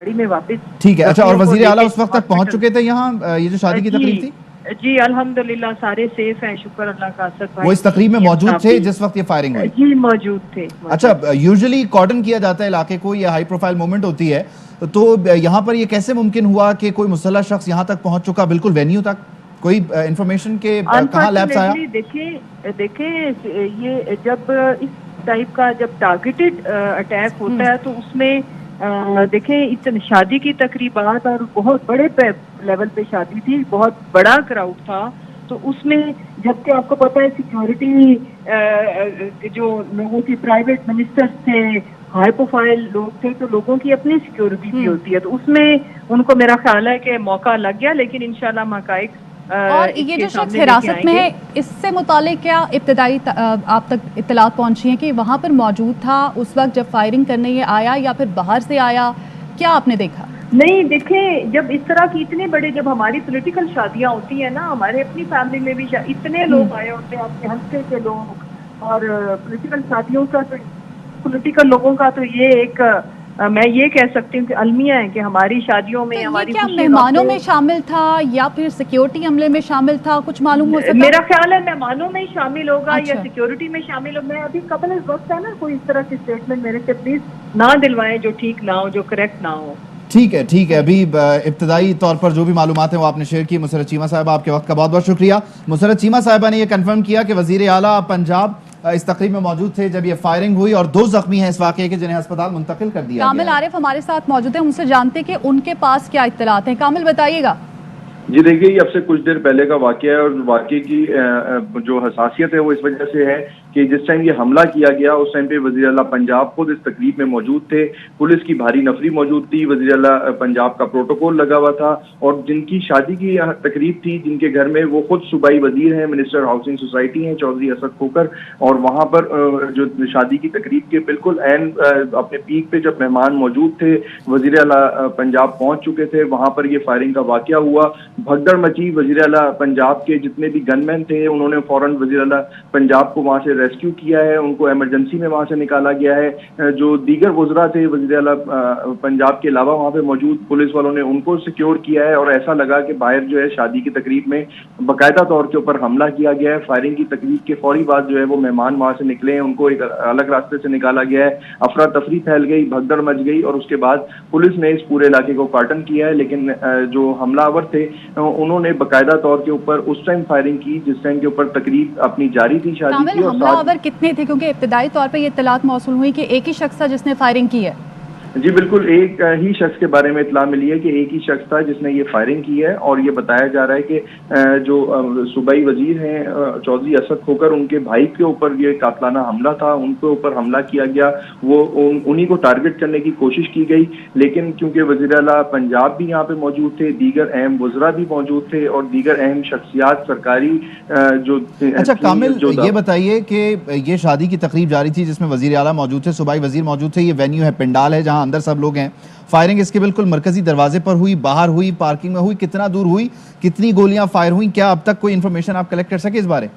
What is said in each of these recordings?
गाड़ी में वापस। ठीक है, अच्छा, और वजीर आला उस वक्त तक पहुंच चुके थे यहाँ ये जो शादी की तकरीब थी? जी अल्हम्दुलिल्लाह सारे सेफ हैं, शुक्र अल्लाह का। असद भाई वो इस तकरीब में मौजूद थे जिस वक्त ये फायरिंग हुई? जी मौजूद थे। अच्छा, यूजुअली कॉर्डन किया जाता है इलाके को, ये हाई प्रोफाइल मूवमेंट होती है, तो यहाँ पर ये कैसे मुमकिन हुआ कि कोई मुसल्लह शख्स यहाँ तक पहुंच चुका बिल्कुल वेन्यू तक? कोई इंफॉर्मेशन के कहाँ लैप्स आया? देखिए ये जब इस टाइप का जब टारगेटेड अटैक होता है तो उसमें देखें इतनी शादी की तकरीबात और बहुत बड़े लेवल पे शादी थी, बहुत बड़ा क्राउड था, तो उसमें जबकि आपको पता है सिक्योरिटी जो लोगों की प्राइवेट मिनिस्टर्स थे, हाई प्रोफाइल लोग थे, तो लोगों की अपनी सिक्योरिटी भी होती है, तो उसमें उनको मेरा ख्याल है कि मौका लग गया, लेकिन इंशाल्लाह हक़ाइक़ और ये जो शख्स हिरासत में है इससे मुतालिक क्या इब्तिदाई आप तक इत्तलात पहुंची हैं कि वहाँ पर मौजूद था उस वक्त जब फायरिंग करने ये आया या फिर बाहर से आया, क्या आपने देखा? नहीं देखें, जब इस तरह की इतने बड़े जब हमारी पॉलिटिकल शादियां होती हैं ना, हमारे अपनी फैमिली में भी इतने लोग आए होते हैं, आपके हंसते के लोग, और पॉलिटिकल शादियों का तो पॉलिटिकल लोगों का तो ये एक मैं ये कह सकती हूँ कि अलमिया है कि हमारी शादियों में तो हमारी क्या मेहमानों में शामिल था या फिर सिक्योरिटी अमले में शामिल था, कुछ मालूम हो सकता? मेरा ख्याल है मेहमानों में ही शामिल होगा। अच्छा। या सिक्योरिटी में शामिल होगा। मैं अभी कबल इस वक्त है ना, कोई इस तरह की स्टेटमेंट मेरे से प्लीज ना दिलवाएं जो ठीक ना हो, जो करेक्ट ना हो। ठीक है, ठीक है, अभी इब्तदाई तौर पर जो भी मालूमात हैं वो आपने शेयर की। मुसर्रत चीमा साहब, आपके वक्त का बहुत बहुत शुक्रिया। मुसर्रत चीमा साहबा ने ये कंफर्म किया कि वजीर आला पंजाब इस तकरीब में मौजूद थे जब ये फायरिंग हुई, और 2 जख्मी हैं इस वाक़े के जिन्हें अस्पताल मुंतकिल कर दिया। कामिल आरिफ हमारे साथ मौजूद हैं, उनसे जानते हैं कि उनके पास क्या इत्तलात हैं। कामिल बताइएगा। जी देखिए, ये अब से कुछ देर पहले का वाकया है, और वाकये की जो हसासियत है वो इस वजह से है कि जिस टाइम ये हमला किया गया उस टाइम पे वज़ीर आला पंजाब खुद इस तकरीब में मौजूद थे, पुलिस की भारी नफरी मौजूद थी, वज़ीर आला पंजाब का प्रोटोकॉल लगा हुआ था, और जिनकी शादी की तकरीब थी, जिनके घर में वो खुद सूबाई वजीर हैं, मिनिस्टर हाउसिंग सोसाइटी हैं चौधरी असद खोकर, और वहाँ पर जो शादी की तकरीब के बिल्कुल एन अपने पीक पे जब मेहमान मौजूद थे, वज़ीर आला पंजाब पहुँच चुके थे, वहाँ पर ये फायरिंग का वाकया हुआ, भगदड़ मची। वज़ीर आला पंजाब के जितने भी गनमैन थे उन्होंने फौरन वज़ीर आला पंजाब को वहाँ से रेस्क्यू किया है, उनको इमरजेंसी में वहाँ से निकाला गया है। जो दीगर वज़रा थे वज़ीर आला पंजाब के अलावा वहाँ पे मौजूद पुलिस वालों ने उनको सिक्योर किया है, और ऐसा लगा कि बाहर जो है शादी की तकरीब में बाकायदा तौर के ऊपर हमला किया गया है। फायरिंग की तकरीब के फौरी बाद जो है वो मेहमान वहाँ से निकले हैं, उनको एक अलग रास्ते से निकाला गया है, अफरा तफरी फैल गई, भगदड़ मच गई, और उसके बाद पुलिस ने इस पूरे इलाके को कार्टन किया है। लेकिन जो हमलावर थे उन्होंने बाकायदा तौर के ऊपर उस टाइम फायरिंग की जिस टाइम के ऊपर तकरीब अपनी जारी थी शादी की। हमलावर कितने थे, क्योंकि इब्तिदाई तौर पे ये इत्तलात मौसूल हुई कि एक ही शख्स था जिसने फायरिंग की है? जी बिल्कुल, एक ही शख्स के बारे में इत्तला मिली है कि एक ही शख्स था जिसने ये फायरिंग की है, और ये बताया जा रहा है कि जो सूबाई वजीर हैं चौधरी असद खोकर, उनके भाई के ऊपर ये कातलाना हमला था, उनके ऊपर हमला किया गया, वो उन्हीं को टारगेट करने की कोशिश की गई, लेकिन क्योंकि वज़ीर आला पंजाब भी यहाँ पे मौजूद थे, दीगर अहम वज़रा भी मौजूद थे, और दीगर अहम शख्सियात सरकारी जो। अच्छा कामिल, ये बताइए कि ये शादी की तकरीब जारी थी जिसमें वज़ीर आला मौजूद थे, सूबाई वजीर मौजूद थे, ये वेन्यू है, पंडाल है जहाँ अंदर सब लोग हैं, फायरिंग इसके बिल्कुल मरकजी दरवाजे पर हुई, बाहर हुई, पार्किंग में हुई, कितना दूर हुई, कितनी गोलियां फायर हुई, क्या अब तक कोई इन्फॉर्मेशन आप कलेक्ट कर सके इस बारे?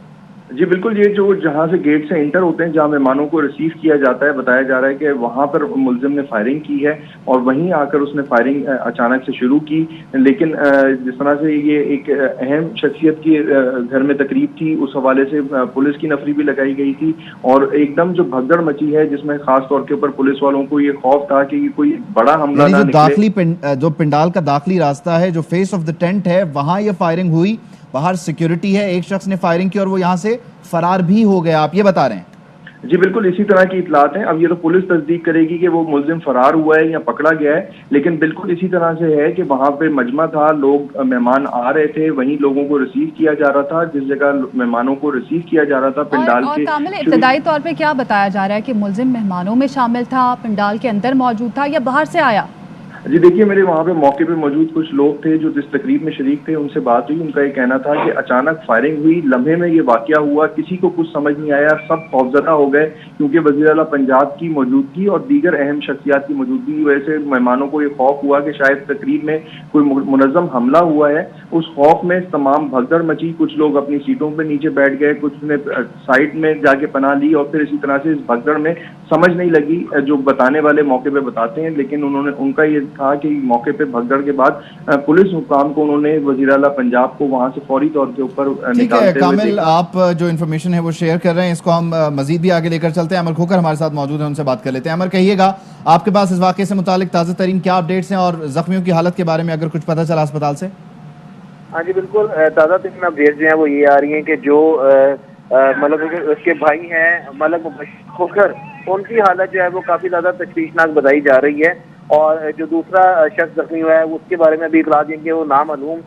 जी बिल्कुल, ये जो जहाँ से गेट से इंटर होते हैं, जहाँ मेहमानों को रिसीव किया जाता है, बताया जा रहा है कि वहाँ पर मुलजिम ने फायरिंग की है, और वहीं आकर उसने फायरिंग अचानक से शुरू की। लेकिन जिस तरह से ये एक अहम शख्सियत की घर में तकरीब थी, उस हवाले से पुलिस की नफरी भी लगाई गई थी, और एकदम जो भगदड़ मची है जिसमें खास तौर के ऊपर पुलिस वालों को ये खौफ था कि कोई बड़ा हमला ना निकले। जो पंडाल का दाखिली रास्ता है, जो फेस ऑफ द टेंट है, वहाँ ये फायरिंग हुई, बाहर सिक्योरिटी है, एक शख्स ने फायरिंग की और वो यहाँ से फरार भी हो गया, आप ये बता रहे हैं? जी बिल्कुल, इसी तरह की इतलात हैं। अब ये तो पुलिस तस्दीक करेगी कि वो मुलजिम फरार हुआ है या पकड़ा गया है, लेकिन बिल्कुल इसी तरह से है कि वहाँ पे मजमा था, लोग मेहमान आ रहे थे, वहीं लोगों को रिसीव किया जा रहा था, जिस जगह मेहमानों को रिसीव किया जा रहा था पंडाल के। कामिल, इब्तिदाई तौर पे क्या बताया जा रहा है कि मुलजिम मेहमानों में शामिल था, पंडाल के अंदर मौजूद था, या बाहर से आया? जी देखिए, मेरे वहाँ पे मौके पे मौजूद कुछ लोग थे जो जिस तकरीब में शरीक थे, उनसे बात हुई, उनका ये कहना था कि अचानक फायरिंग हुई, लम्हे में ये वाकया हुआ, किसी को कुछ समझ नहीं आया, सब खौफजदा हो गए, क्योंकि वज़ीर आला पंजाब की मौजूदगी और दीगर अहम शख्सियात की मौजूदगी की वजह से मेहमानों को ये खौफ हुआ कि शायद तकरीब में कोई मुनज़्ज़म हमला हुआ है। उस खौफ में तमाम भगदड़ मची, कुछ लोग अपनी सीटों पर नीचे बैठ गए, कुछ ने साइड में जाके पनाह ली, और फिर इसी तरह से इस भगदड़ में समझ नहीं लगी जो बताने वाले मौके पे बताते हैं, लेकिन उनका ये था कि मौके पे भगदड़ के बाद पुलिस हुकाम को उन्होंने वज़ीर आला पंजाब को वहां से फौरी तौर के ऊपर निकालते हुए कामिल, आप जो इन्फॉर्मेशन है वो शेयर कर रहे हैं, इसको हम मजीद भी आगे लेकर चलते हैं। अमर खोकर हमारे साथ मौजूद है, उनसे बात कर लेते हैं। अमर, कहिएगा आपके पास इस वाक़े से मुतालिक ताज़ा तरीन क्या अपडेट्स हैं और जख्मियों की हालत के बारे में अगर कुछ पता चला अस्पताल से? हाँ जी बिल्कुल, ताज़ा तरीन अपडेट्स जो हैं वो ये आ रही हैं कि जो मतलब उसके भाई हैं मलक मुबश्शिर खोखर, उनकी हालत जो है वो काफ़ी ज़्यादा तशवीशनाक बताई जा रही है। और जो दूसरा शख्स जख्मी हुआ है उसके बारे में अभी इतला देंगे, वो नामालूम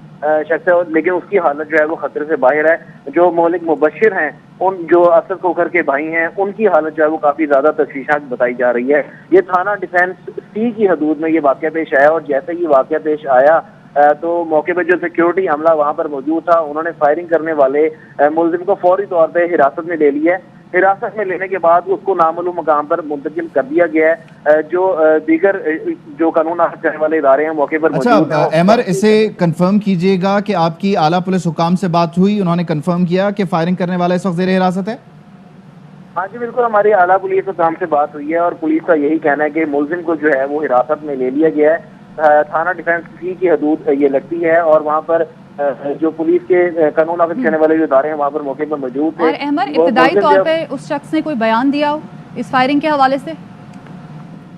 शख्स है, लेकिन उसकी हालत जो है वो खतरे से बाहर है। जो मौलिक मुबश्शिर हैं, उन जो असद खोखर के भाई हैं, उनकी हालत जो है वो काफ़ी ज़्यादा तशवीशनाक बताई जा रही है। ये थाना डिफेंस सी की हदूद में ये वाक़या पेश आया, और जैसे ही वाक़या पेश आया तो मौके पर जो सिक्योरिटी अमला वहाँ पर मौजूद था, उन्होंने फायरिंग करने वाले मुलजिम को फौरी तौर पर हिरासत में ले लिया है। हिरासत में लेने के बाद उसको नामालूम मकाम पर मुंतकिल कर दिया गया है। जो दीगर जो कानून करने वाले इदारे हैं मौके पर मौजूद हैं। अमर, इसे कंफर्म कीजिएगा कि आपकी आला पुलिस हुकाम से बात हुई, उन्होंने कंफर्म किया कि फायरिंग करने वाला इस वक्त ज़ेर हिरासत है? हाँ जी बिल्कुल, हमारी आला पुलिस हुकाम से बात हुई है और पुलिस का यही कहना है कि मुलजिम को जो है वो हिरासत में ले लिया गया है। थाना डिफेंस सी की हदूद ये लगती है, और वहाँ पर जो पुलिस के कानून नाफिज करने वाले जो इदारे हैं वहाँ पर मौके पर मौजूद थे। और अहमर, इब्तिदाई तौर पे उस शख्स ने कोई बयान दिया हो इस फायरिंग के हवाले से?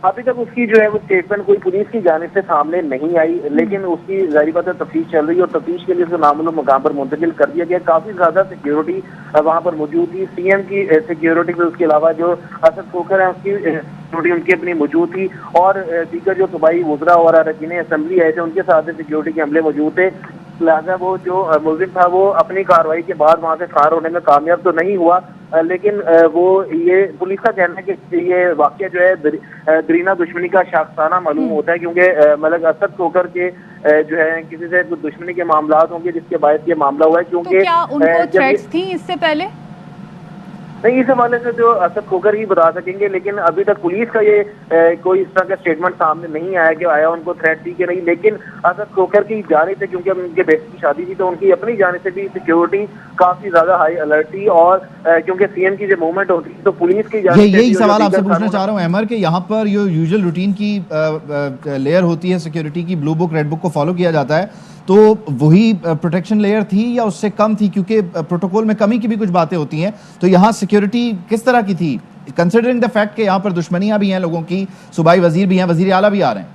अभी तक उसकी जो है वो स्टेटमेंट कोई पुलिस की जानिब से सामने नहीं आई, लेकिन उसकी जाहिर बात है तफ्तीश चल रही है, और तफ्तीश के लिए उसको नामालूम मकाम पर मुंतकिल कर दिया गया। काफी ज्यादा सिक्योरिटी वहाँ पर मौजूद थी, सीएम की सिक्योरिटी भी, उसके अलावा जो असद खोखर है उसकी सिक्योरिटी उनकी अपनी मौजूद थी, और दीगर जो सूबाई वज़रा और अरकान असेंबली आए थे उनके साथ सिक्योरिटी के अमले मौजूद थे। लिहाजा वो जो मुलजिम था वो अपनी कार्रवाई के बाद वहाँ से फरार होने में कामयाब तो नहीं हुआ, लेकिन वो ये पुलिस का कहना है कि ये वाक़या जो है दरीना दुश्मनी का शाखसाना मालूम होता है, क्योंकि मतलब असद खोखर के जो है किसी से दुश्मनी के मामलात होंगे जिसके बायस ये मामला हुआ है। क्योंकि तो क्या उनको थ्रेट्स थी इससे पहले? नहीं, इस हवाले से जो असद खोखर ही बता सकेंगे, लेकिन अभी तक पुलिस का ये कोई इस तरह का स्टेटमेंट सामने नहीं आया कि आया उनको थ्रेट थी कि नहीं। लेकिन असद खोखर की जानिब से, क्योंकि उनके बेटे की शादी थी, तो उनकी अपनी जानिब से भी सिक्योरिटी काफी ज्यादा हाई अलर्ट थी, और क्योंकि सीएम की जो मूवमेंट होती है तो पुलिस की जानिब से यही सवाल आपसे पूछना चाह रहा हूँ अमर, कि यहाँ पर जो यूजुअल रूटीन की लेयर होती है सिक्योरिटी की, ब्लू बुक रेड बुक को फॉलो किया जाता है, तो वही प्रोटेक्शन लेयर थी या उससे कम थी? क्योंकि प्रोटोकॉल में कमी की भी कुछ बातें होती हैं, तो यहाँ सिक्योरिटी किस तरह की थी, कंसिडरिंग द फैक्ट कि यहाँ पर दुश्मनियां भी हैं लोगों की, सूबाई वजीर भी हैं, वजीर आला भी आ रहे हैं?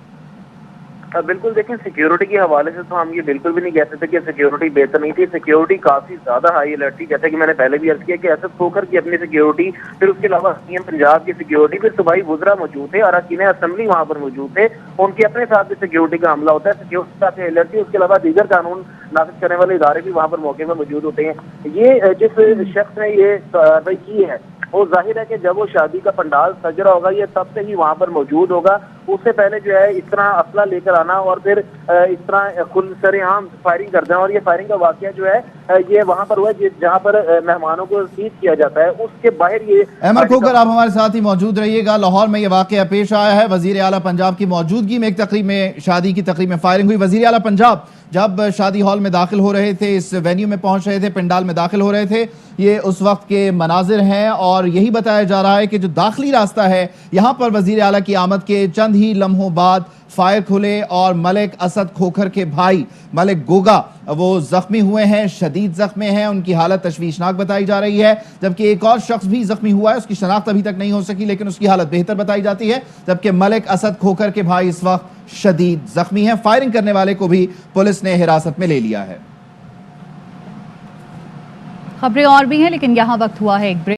बिल्कुल, देखें सिक्योरिटी के हवाले से तो हम ये बिल्कुल भी नहीं कह सकते कि सिक्योरिटी बेहतर नहीं थी। सिक्योरिटी काफी ज्यादा हाई अलर्ट थी, जैसे कि मैंने पहले भी अर्ज किया कि असद खोखर की अपनी सिक्योरिटी, फिर उसके अलावा सीएम पंजाब की सिक्योरिटी, फिर सूबाई वज़रा मौजूद थे, अरकान असेंबली वहाँ पर मौजूद थे, उनके अपने साथ भी सिक्योरिटी का हमला होता है। सिक्योरिटी काफी अलर्ट थी, उसके अलावा दीगर कानून नाफिज करने वाले इदारे भी वहाँ पर मौके पर मौजूद होते हैं। ये जिस शख्स ने ये कार्रवाई की है वो जाहिर है कि जब वो शादी का पंडाल सज रहा होगा ये तब से ही वहाँ पर मौजूद होगा। उससे पहले जो है इस तरह असला लेकर आना और फिर इस तरह खुल सरेआम फायरिंग कर देना, और ये फायरिंग का वाकया जो है ये वहाँ पर हुआ जहाँ पर मेहमानों को रिसीव किया जाता है, उसके बाहर ये। अहमर खोखर, आप हमारे साथ ही मौजूद रहिएगा। लाहौर में ये वाकया पेश आया है, वजीर आला पंजाब की मौजूदगी में एक तकरीब में, शादी की तकरीब में फायरिंग हुई। वजीर आला पंजाब जब शादी हॉल में दाखिल हो रहे थे, इस वेन्यू में पहुंच रहे थे, पंडाल में दाखिल हो रहे थे, ये उस वक्त के मनाजिर हैं, और यही बताया जा रहा है कि जो दाखिली रास्ता है यहाँ पर वजीर आला की आमद के चंद ही लम्हों बाद फायर खुले और मलिक असद खोखर के भाई मलिक गोगा वो जख्मी हुए हैं, शदीद जख्मी हैं, उनकी हालत तशवीशनाक बताई जा रही है। जबकि एक और शख्स भी जख्मी हुआ है, उसकी शनाख्त अभी तक नहीं हो सकी, लेकिन उसकी हालत बेहतर बताई जाती है। जबकि मलिक असद खोखर के भाई इस वक्त शदीद जख्मी हैं। फायरिंग करने वाले को भी पुलिस ने हिरासत में ले लिया है। खबरें और भी हैं, लेकिन यहाँ वक्त हुआ है एक ब्रेक।